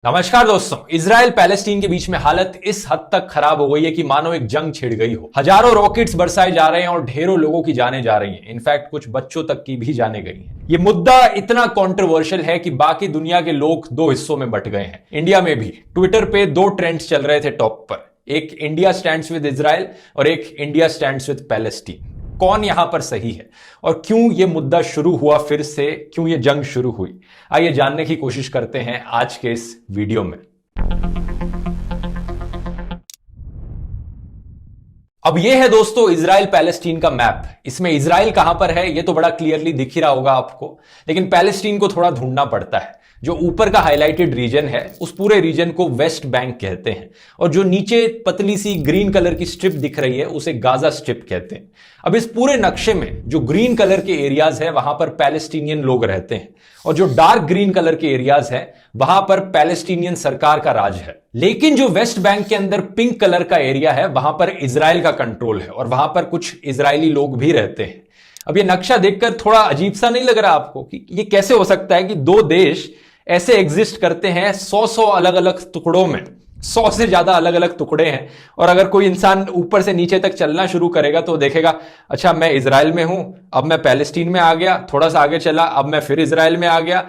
नमस्कार दोस्तों। Israel Palestine के बीच में हालत इस हद तक खराब हो गई है कि मानो एक जंग छिड़ गई हो। हजारों रॉकेट्स बरसाए जा रहे हैं और ढेरों लोगों की जानें जा रही हैं। इनफैक्ट कुछ बच्चों तक की भी जानें गई हैं। ये मुद्दा इतना कंट्रोवर्शियल है कि बाकी दुनिया के लोग दो हिस्सों में बंट गए हैं। इंडिया में भी ट्विटर पे दो ट्रेंड्स चल रहे थे टॉप पर, एक इंडिया स्टैंड्स विद इजराइल और एक इंडिया स्टैंड्स विद पैलेस्टीन। कौन यहां पर सही है और क्यों यह मुद्दा शुरू हुआ, फिर से क्यों यह जंग शुरू हुई, आइए जानने की कोशिश करते हैं आज के इस वीडियो में। अब यह है दोस्तों इजराइल पैलेस्टीन का मैप। इसमें इजराइल कहां पर है यह तो बड़ा क्लियरली दिख ही रहा होगा आपको, लेकिन पैलेस्टीन को थोड़ा ढूंढना पड़ता है। जो ऊपर का हाईलाइटेड रीजन है उस पूरे रीजन को वेस्ट बैंक कहते हैं और जो नीचे पतली सी ग्रीन कलर की स्ट्रिप दिख रही है उसे गाजा स्ट्रिप कहते हैं। अब इस पूरे नक्शे में जो ग्रीन कलर के एरियाज है वहां पर पैलेस्टीनियन लोग रहते हैं और जो डार्क ग्रीन कलर के एरियाज है वहां पर पैलेस्टीनियन सरकार का राज है। लेकिन जो वेस्ट बैंक के अंदर पिंक कलर का एरिया है वहां पर इजराइल का कंट्रोल है और वहां पर कुछ इजरायली लोग भी रहते हैं। अब ये नक्शा देखकर थोड़ा अजीब सा नहीं लग रहा आपको कि ये कैसे हो सकता है कि दो देश ऐसे एग्जिस्ट करते हैं 100 अलग अलग टुकड़ों में, 100 से ज्यादा अलग अलग टुकड़े हैं। और अगर कोई इंसान ऊपर से नीचे तक चलना शुरू करेगा तो देखेगा अच्छा मैं इजराइल में हूं, अब मैं पैलेस्टीन में आ गया, थोड़ा सा आगे चला अब मैं फिर इजराइल में आ गया,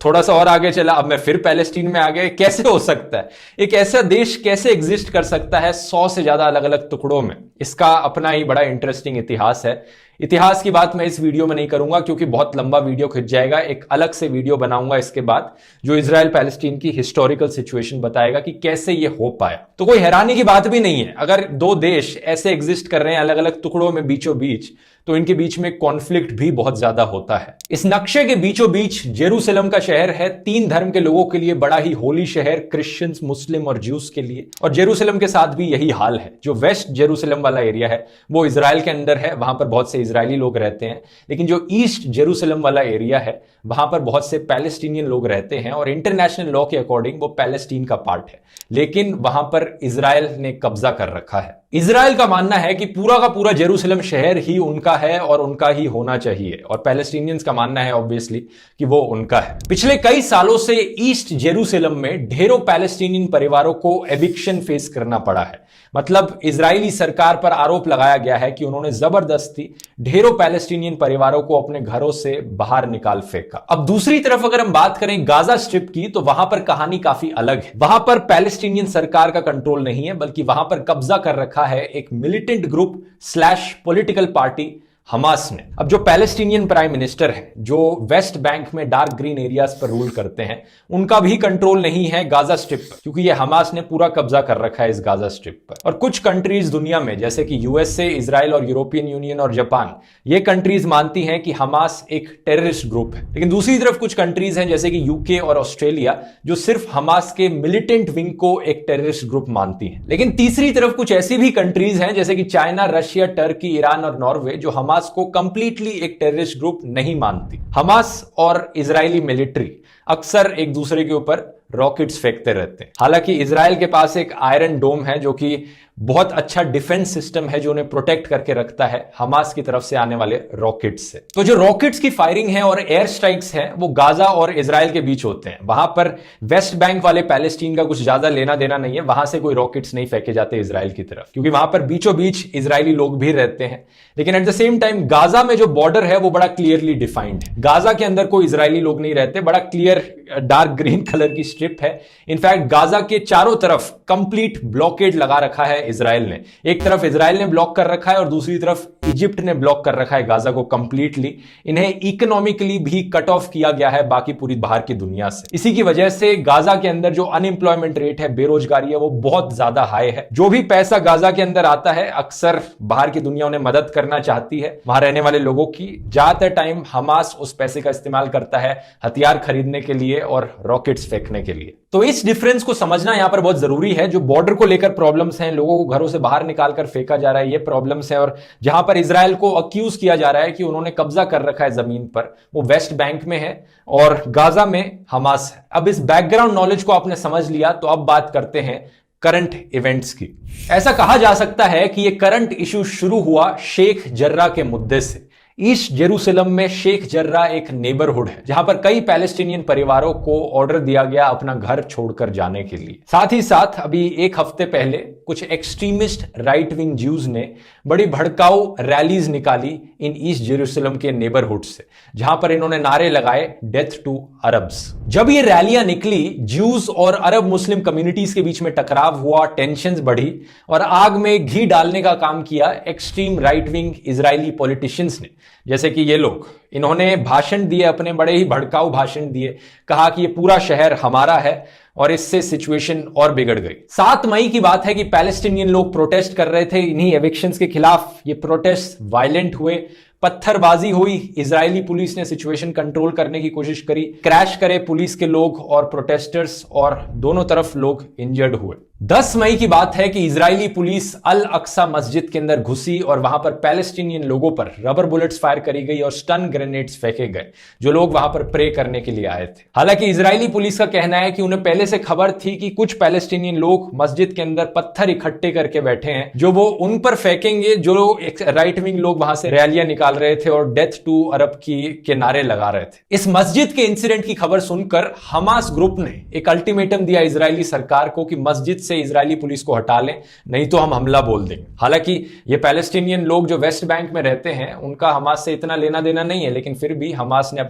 थोड़ा सा और आगे चला अब मैं फिर पैलेस्टीन में आ गया। कैसे हो सकता है? एक ऐसा देश कैसे एग्जिस्ट कर सकता है 100 से ज्यादा अलग अलग टुकड़ों में? इसका अपना ही बड़ा इंटरेस्टिंग इतिहास है। इतिहास की बात मैं इस वीडियो में नहीं करूंगा क्योंकि बहुत लंबा वीडियो खिंच जाएगा। एक अलग से वीडियो बनाऊंगा इसके बाद जो इजराइल पैलेस्टीन की हिस्टोरिकल सिचुएशन बताएगा कि कैसे ये हो पाया। तो कोई हैरानी की बात भी नहीं है अगर दो देश ऐसे एग्जिस्ट कर रहे हैं अलग अलग टुकड़ों में बीचों बीच, तो इनके बीच में कॉन्फ्लिक्ट भी बहुत ज्यादा होता है। इस नक्शे के बीचों बीच जेरूसलम का शहर है, 3 धर्म के लोगों के लिए बड़ा ही होली शहर, क्रिश्चियंस, मुस्लिम और ज्यूस के लिए। और जेरूसलम के साथ भी यही हाल है। जो वेस्ट जेरूसलम वाला एरिया है वो इजराइल के अंदर है, वहां पर बहुत से इजरायली लोग रहते हैं। लेकिन जो ईस्ट जेरूसलम वाला एरिया है वहां पर बहुत से पैलेस्टीनियन लोग रहते हैं और इंटरनेशनल लॉ के अकॉर्डिंग वो पैलेस्टीन का पार्ट है, लेकिन वहां पर इजराइल ने कब्जा कर रखा है। इजराइल का मानना है कि पूरा का पूरा जेरूसलम शहर ही उनका है और उनका ही होना चाहिए, और पैलेस्टीनियंस का मानना है ऑब्वियसली कि वो उनका है। पिछले कई सालों से ईस्ट जेरूसलम में ढेरों पैलेस्टीनियन परिवारों को एविक्शन फेस करना पड़ा है। मतलब इजरायली सरकार पर आरोप लगाया गया है कि उन्होंने जबरदस्ती ढेरों पैलेस्टीनियन परिवारों को अपने घरों से बाहर निकाल फेंका। अब दूसरी तरफ अगर हम बात करें गाजा स्ट्रिप की तो वहां पर कहानी काफी अलग है। वहां पर पैलेस्टीनियन सरकार का कंट्रोल नहीं है, बल्कि वहां पर कब्जा कर रखा है एक militant group slash political party Hamas ने। अब जो पैलेस्टीनियन प्राइम मिनिस्टर है जो वेस्ट बैंक में डार्क ग्रीन एरियाज पर रूल करते हैं, उनका भी कंट्रोल नहीं है गाजा स्ट्रिप पर, क्योंकि ये हमास ने पूरा कब्जा कर रखा है इस गाजा स्ट्रिप पर। और कुछ कंट्रीज दुनिया में जैसे कि यूएसए, इजराइल और यूरोपियन यूनियन और जापान, ये कंट्रीज मानती हैं कि हमास एक टेररिस्ट ग्रुप है। लेकिन दूसरी तरफ कुछ कंट्रीज हैं जैसे कि यूके और ऑस्ट्रेलिया जो सिर्फ हमास के मिलिटेंट विंग को एक टेररिस्ट ग्रुप मानती हैं। लेकिन तीसरी तरफ कुछ ऐसी भी कंट्रीज हैं जैसे कि चाइना, रशिया, टर्की, ईरान और नॉर्वे जो हमास को कंप्लीटली एक टेररिस्ट ग्रुप नहीं मानती। हमास और इजरायली मिलिट्री अक्सर एक दूसरे के ऊपर रॉकेट्स फेंकते रहते हैं। हालांकि इजराइल के पास एक आयरन डोम है जो कि बहुत अच्छा डिफेंस सिस्टम है जो उन्हें प्रोटेक्ट करके रखता है हमास की तरफ से आने वाले रॉकेट्स से। तो जो रॉकेट्स की फायरिंग है और एयर स्ट्राइक्स है वो गाजा और इजराइल के बीच होते हैं। वहां पर वेस्ट बैंक वाले पैलेस्टीन का कुछ ज्यादा लेना देना नहीं है, वहां से कोई रॉकेट्स नहीं फेंके जाते इजराइल की तरफ, क्योंकि वहां पर बीचों बीच इजरायली लोग भी रहते हैं। लेकिन at the same time Gaza में जो बॉर्डर है वो बड़ा क्लियरली डिफाइंड है। गाजा के अंदर कोई इजरायली लोग नहीं रहते, बड़ा क्लियर डार्क ग्रीन कलर की स्ट्रिप है। इनफैक्ट गाजा के चारों तरफ कंप्लीट ब्लॉकेड लगा रखा है इजराइल ने। एक तरफ इजराइल ने ब्लॉक कर रखा है और दूसरी तरफ इजिप्ट ने ब्लॉक कर रखा है गाजा को कंप्लीटली। इन्हें इकोनॉमिकली भी कट ऑफ किया गया है बाकी पूरी बाहर की दुनिया से। इसी की वजह से गाजा के अंदर जो अनएम्प्लॉयमेंट रेट है, बेरोजगारी है, वो बहुत ज्यादा हाई है। जो भी पैसा गाजा के अंदर आता है अक्सर बाहर की दुनिया उन्हें मदद करना चाहती है वहां रहने वाले लोगों की। ज्यादातर टाइम हमास उस पैसे का इस्तेमाल करता है हथियार खरीदने के लिए और रॉकेट्स फेंकने के लिए। तो इस डिफरेंस को समझना यहां पर बहुत जरूरी है। जो बॉर्डर को लेकर प्रॉब्लम्स हैं, लोगों को घरों से बाहर निकालकर फेंका जा रहा है, ये प्रॉब्लम्स है। और जहां पर इजराइल को अक्यूज किया जा रहा है कि उन्होंने कब्जा कर रखा है जमीन पर, वो वेस्ट बैंक में है और गाजा में हमास है। अब इस बैकग्राउंड नॉलेज को आपने समझ लिया तो अब बात करते हैं करंट इवेंट्स की। ऐसा कहा जा सकता है कि यह करंट इशू शुरू हुआ शेख जर्रा के मुद्दे से। ईस्ट जेरूसलम में शेख जर्रा एक नेबरहुड है जहां पर कई पैलेस्टीनियन परिवारों को ऑर्डर दिया गया अपना घर छोड़कर जाने के लिए। साथ ही साथ अभी एक हफ्ते पहले कुछ एक्सट्रीमिस्ट राइट विंग ज्यूज ने बड़ी भड़काऊ रैलीज निकाली इन ईस्ट जेरूसलम के नेबरहुड से, जहां पर इन्होंने नारे लगाए डेथ टू अरब्स। जब ये रैलियां निकली, ज्यूज और अरब मुस्लिम कम्युनिटीज के बीच में टकराव हुआ, टेंशंस बढ़ी और आग में घी डालने का काम किया extreme right wing Israeli politicians ने। जैसे कि ये लोग, इन्होंने भाषण दिए, अपने बड़े ही भड़काऊ भाषण दिए, कहा कि ये पूरा शहर हमारा है और इससे सिचुएशन और बिगड़ गई। 7 मई की बात है कि पैलेस्टीनियन लोग प्रोटेस्ट कर रहे थे इन्हीं एविक्शंस के खिलाफ। ये प्रोटेस्ट वायलेंट हुए, पत्थरबाजी हुई, इजरायली पुलिस ने सिचुएशन कंट्रोल करने की कोशिश करी, क्रैश करे पुलिस के लोग और प्रोटेस्टर्स और दोनों तरफ लोग इंजर्ड हुए। 10 मई की बात है कि इजरायली पुलिस अल अक्सा मस्जिद के अंदर घुसी और वहां पर पैलेस्टीनियन लोगों पर रबर बुलेट्स फायर करी गई और स्टन ग्रेनेड्स फेंके गए जो लोग वहां पर प्रे करने के लिए आए थे। हालांकि इजरायली पुलिस का कहना है कि उन्हें पहले से खबर थी कि कुछ पैलेस्टीनियन लोग मस्जिद के अंदर पत्थर इकट्ठे करके बैठे हैं जो वो उन पर फेंकेंगे जो राइट विंग लोग वहां से रैलियां निकाल रहे थे और डेथ टू अरब के नारे लगा रहे थे। इस मस्जिद के इंसिडेंट की खबर सुनकर हमास ग्रुप ने एक अल्टीमेटम दिया इजरायली सरकार को कि मस्जिद से इजरायली पुलिस को हटा लें, नहीं तो हम हमला बोल देंगे। हालांकि ये पैलेस्टीनियन लोग जो वेस्ट बैंक में रहते हैं उनका हमास से इतना लेना देना नहीं है, लेकिन फिर भी हमास ने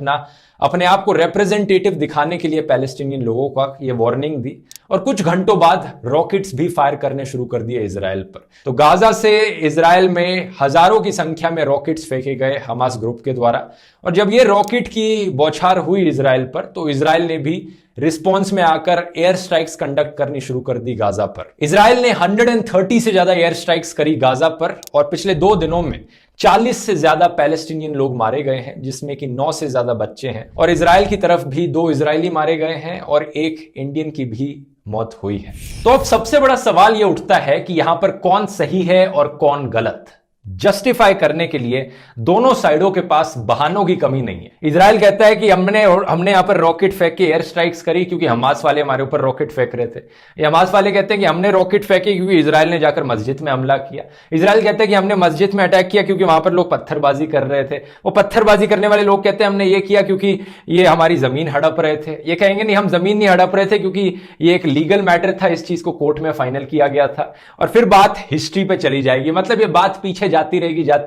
अपने आप को रिप्रेजेंटेटिव दिखाने के लिए पैलेस्टीनियन लोगों का ये वार्निंग दी और कुछ घंटों बाद रॉकेट्स भी फायर करने शुरू कर दिए इजराइल पर। तो गाजा से इजराइल में हजारों की संख्या में रॉकेट्स फेंके गए हमास ग्रुप के द्वारा और जब ये रॉकेट की बौछार हुई इजराइल पर तो इजराइल ने भी रिस्पॉन्स में आकर एयर स्ट्राइक्स कंडक्ट करनी शुरू कर दी गाजा पर। इजराइल ने 130 से ज्यादा एयर स्ट्राइक्स करी गाजा पर और पिछले 2 दिनों में 40 से ज्यादा पैलेस्टीनियन लोग मारे गए हैं जिसमें कि 9 से ज्यादा बच्चे हैं और इजराइल की तरफ भी 2 इजरायली मारे गए हैं और 1 इंडियन की भी मौत हुई है। तो अब सबसे बड़ा सवाल यह उठता है कि यहां पर कौन सही है और कौन गलत। जस्टिफाई करने के लिए दोनों साइडों के पास बहानों की कमी नहीं है। इजराइल कहता है कि हमने यहां पर रॉकेट फेंक के एयर स्ट्राइक्स करी क्योंकि हमास वाले हमारे ऊपर रॉकेट फेंक रहे थे। ये हमास वाले कहते हैं कि हमने रॉकेट फेंके क्योंकि इजराइल ने जाकर मस्जिद में हमला किया। इजराइल कहते हैं कि हमने मस्जिद में अटैक किया क्योंकि वहां पर लोग पत्थरबाजी कर रहे थे। वो पत्थरबाजी करने वाले लोग कहते हैं हमने ये किया क्योंकि ये हमारी जमीन हड़प रहे थे। ये कहेंगे नहीं, हम जमीन नहीं हड़प रहे थे क्योंकि ये एक लीगल मैटर था, इस चीज को कोर्ट में फाइनल किया गया था। और फिर बात हिस्ट्री पे चली जाएगी। मतलब ये बात पीछे जाती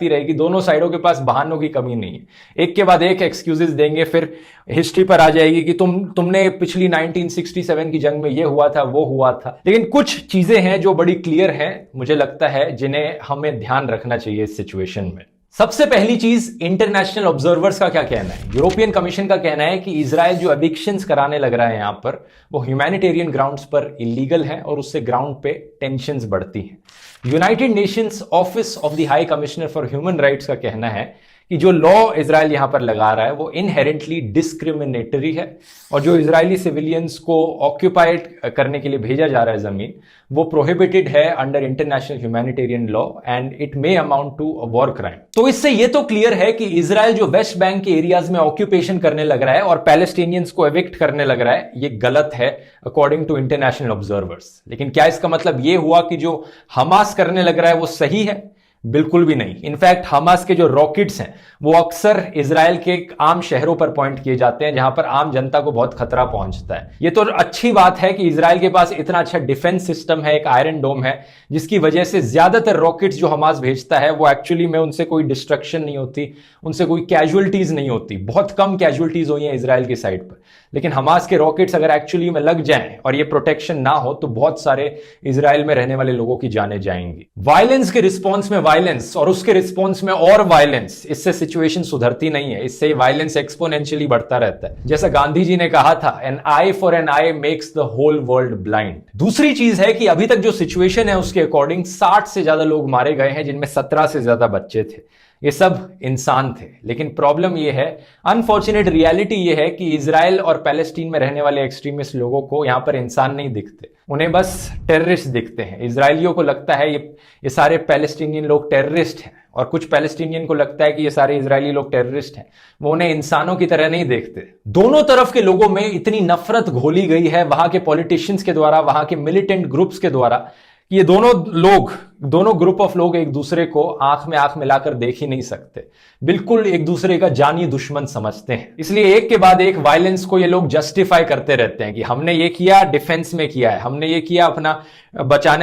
रहेगी। दोनों साइडों के पास बहानों की कमी नहीं है, एक के बाद एक एक्सक्यूजेस देंगे, फिर हिस्ट्री पर आ जाएगी कि तुमने पिछली 1967 की जंग में ये हुआ था, वो हुआ था। लेकिन कुछ चीजें हैं जो बड़ी क्लियर हैं, मुझे लगता है, जिन्हें हमें ध्यान रखना चाहिए इस सिचुएशन में। सबसे पहली चीज, इंटरनेशनल ऑब्जर्वर्स का क्या कहना है। यूरोपियन कमीशन का कहना है कि इजराइल जो एविक्शंस कराने लग रहा है यहां पर, वो ह्यूमैनिटेरियन ग्राउंड्स पर इलीगल है और उससे ग्राउंड पे टेंशंस बढ़ती हैं। United Nations office of the high commissioner for human rights का कहना है कि जो लॉ इजराइल यहां पर लगा रहा है वो इनहेरेंटली डिस्क्रिमिनेटरी है और जो इजरायली सिविलियंस को ऑक्यूपाइड करने के लिए भेजा जा रहा है जमीन, वो प्रोहिबिटेड है under international humanitarian law and it may amount to a war crime. तो इससे ये तो क्लियर है कि इजराइल जो वेस्ट बैंक के एरियाज में ऑक्यूपेशन करने लग रहा है और पैलेस्टीनियंस को एविक्ट करने लग रहा है, ये गलत है अकॉर्डिंग टू इंटरनेशनल ऑब्जर्वर्स। लेकिन क्या इसका मतलब ये हुआ कि जो हमास करने लग रहा है वो सही है? बिल्कुल भी नहीं। इनफैक्ट हमास के जो रॉकेट्स हैं वो अक्सर इजराइल के आम शहरों पर पॉइंट किए जाते हैं जहां पर आम जनता को बहुत खतरा पहुंचता है। ये तो अच्छी बात है कि इजराइल के पास इतना अच्छा डिफेंस सिस्टम है, एक आयरन डोम है, जिसकी वजह से ज्यादातर रॉकेट्स जो हमास भेजता है वो एक्चुअली में उनसे कोई डिस्ट्रक्शन नहीं होती, उनसे कोई कैजुअलिटीज नहीं होती। बहुत कम कैजुअलिटीज हुई हैं इजराइल की साइड पर। लेकिन हमास के रॉकेट्स अगर एक्चुअली में लग जाएं और ये प्रोटेक्शन ना हो तो बहुत सारे इजराइल में रहने वाले लोगों की जानें जाएंगी। वायलेंस के रिस्पॉन्स में वायलेंस और उसके रिस्पॉन्स में और वायलेंस, इससे सिचुएशन सुधरती नहीं है, इससे वायलेंस एक्सपोनेंशियली बढ़ता रहता है। जैसा गांधी जी ने कहा था, an eye for an eye makes the whole world blind. दूसरी चीज है कि अभी तक जो सिचुएशन है उसके अकॉर्डिंग 60 से ज्यादा लोग मारे गए हैं जिनमें 17 से ज्यादा बच्चे थे। ये सब इंसान थे। लेकिन प्रॉब्लम ये है, अनफॉर्चुनेट रियलिटी ये है कि इजराइल और पैलेस्टीन में रहने वाले एक्सट्रीमिस्ट लोगों को यहां पर इंसान नहीं दिखते, उन्हें बस टेररिस्ट दिखते हैं। इजरायलियों को लगता है ये सारे पैलेस्टीनियन लोग टेररिस्ट हैं और कुछ पैलेस्टीनियन को लगता है कि ये सारे इजरायली लोग टेररिस्ट हैं। वो उन्हें इंसानों की तरह नहीं देखते। दोनों तरफ के लोगों में इतनी नफरत घोली गई है वहां के पॉलिटिशियंस के द्वारा, वहां के मिलिटेंट ग्रुप्स के द्वारा, ये दोनों लोग दोनों ग्रुप ऑफ लोग एक दूसरे को आंख में आंख मिलाकर देख ही नहीं सकते, बिल्कुल एक दूसरे का जानी दुश्मन समझते हैं। इसलिए एक के बाद एक वायलेंस को ये लोग जस्टिफाई करते रहते हैं कि हमने ये किया डिफेंस में किया है, हमने ये किया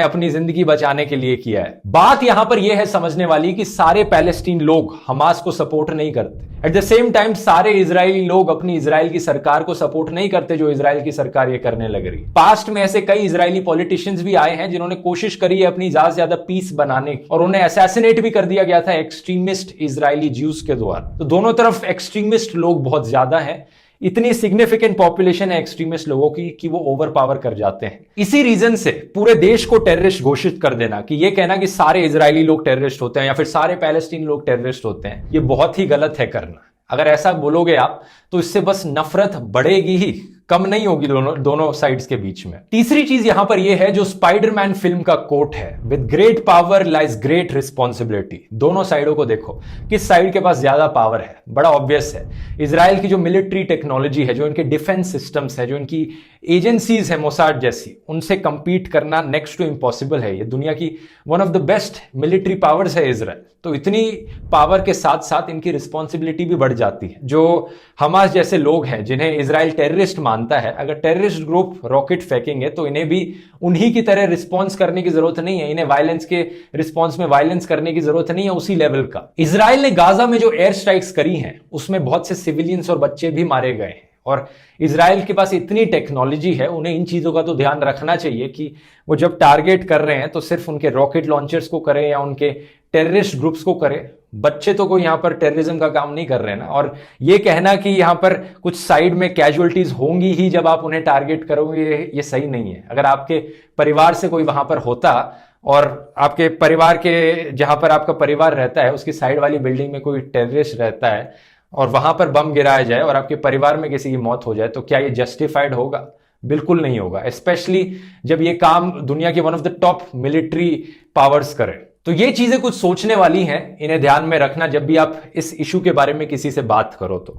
अपनी जिंदगी बचाने के लिए किया है। बात यहां पर यह है समझने वाली कि सारे पैलेस्टीन लोग हमास को सपोर्ट नहीं करते, एट द सेम टाइम सारे इजरायली लोग अपनी इजराइल की सरकार को सपोर्ट नहीं करते जो इजराइल की सरकार ये करने लग रही। पास्ट में ऐसे कई इजरायली पॉलिटिशियंस भी आए हैं जिन्होंने कोशिश करी है अपनी ज्यादा से ज्यादा पीस बनाने की, और उन्हें असैसिनेट भी कर दिया गया था एक्सट्रीमिस्ट इजरायली ज्यूज के द्वारा। तो दोनों तरफ एक्सट्रीमिस्ट लोग बहुत ज्यादा हैं, इतनी सिग्निफिकेंट पॉपुलेशन है एक्सट्रीमिस्ट लोगों की कि वो ओवर पावर कर जाते हैं। इसी रीजन से पूरे देश को टेररिस्ट घोषित कर देना, कि ये कहना कि सारे इजरायली लोग टेररिस्ट होते हैं या फिर सारे पैलेस्टीन लोग टेररिस्ट होते हैं, ये बहुत ही गलत है करना। अगर ऐसा बोलोगे आप तो इससे बस नफरत बढ़ेगी ही, कम नहीं होगी दोनों साइड्स के बीच में। तीसरी चीज यहां पर यह है जो स्पाइडरमैन फिल्म का कोट है, with great power lies great responsibility. दोनों साइडों को देखो, किस साइड के पास ज्यादा पावर है, बड़ा ऑब्वियस है। इजराइल की जो मिलिट्री टेक्नोलॉजी है, जो इनके डिफेंस सिस्टम्स है, जो इनकी एजेंसीज है मोसाड जैसी, उनसे कंपीट करना नेक्स्ट टू इम्पॉसिबल है। ये दुनिया की one of the best military powers है इजराइल। तो इतनी पावर के साथ साथ इनकी रिस्पॉन्सिबिलिटी भी बढ़ जाती है। जो हमास जैसे लोग हैं जिन्हें इजराइल टेररिस्ट मानता है, अगर टेररिस्ट ग्रुप रॉकेट फेंकेंगे तो इन्हें भी उन्हीं की तरह रिस्पॉन्स करने की जरूरत नहीं है, इन्हें वायलेंस के रिस्पॉन्स में वायलेंस करने की जरूरत नहीं है उसी लेवल का। इजराइल ने गाजा में जो एयर स्ट्राइक्स करी हैं उसमें बहुत से सिविलियंस और बच्चे भी मारे गए हैं, और इजराइल के पास इतनी टेक्नोलॉजी है, उन्हें इन चीजों का तो ध्यान रखना चाहिए कि वो जब टारगेट कर रहे हैं तो सिर्फ उनके रॉकेट लॉन्चर्स को करें या उनके टेररिस्ट ग्रुप्स को करें। बच्चे तो कोई यहां पर टेररिज्म का काम नहीं कर रहे हैं ना। और ये कहना कि यहां पर कुछ साइड में कैजुअलिटीज होंगी ही जब आप उन्हें टारगेट करोगे, ये सही नहीं है। अगर आपके परिवार से कोई वहां पर होता और आपके परिवार के जहां पर आपका परिवार रहता है उसकी साइड वाली बिल्डिंग में कोई टेररिस्ट रहता है और वहां पर बम गिराया जाए और आपके परिवार में किसी की मौत हो जाए, तो क्या ये जस्टिफाइड होगा? बिल्कुल नहीं होगा, स्पेशली जब ये काम दुनिया की one of the top military powers करे। तो ये चीजें कुछ सोचने वाली हैं, इन्हें ध्यान में रखना जब भी आप इस इशू के बारे में किसी से बात करो। तो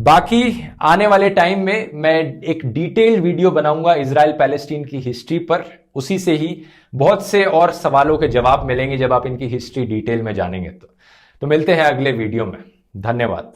बाकी आने वाले टाइम में मैं एक डिटेल्ड वीडियो बनाऊंगा इजराइल पैलेस्टीन की हिस्ट्री पर, उसी से ही बहुत से और सवालों के जवाब मिलेंगे जब आप इनकी हिस्ट्री डिटेल में जानेंगे। तो मिलते हैं अगले वीडियो में। धन्यवाद।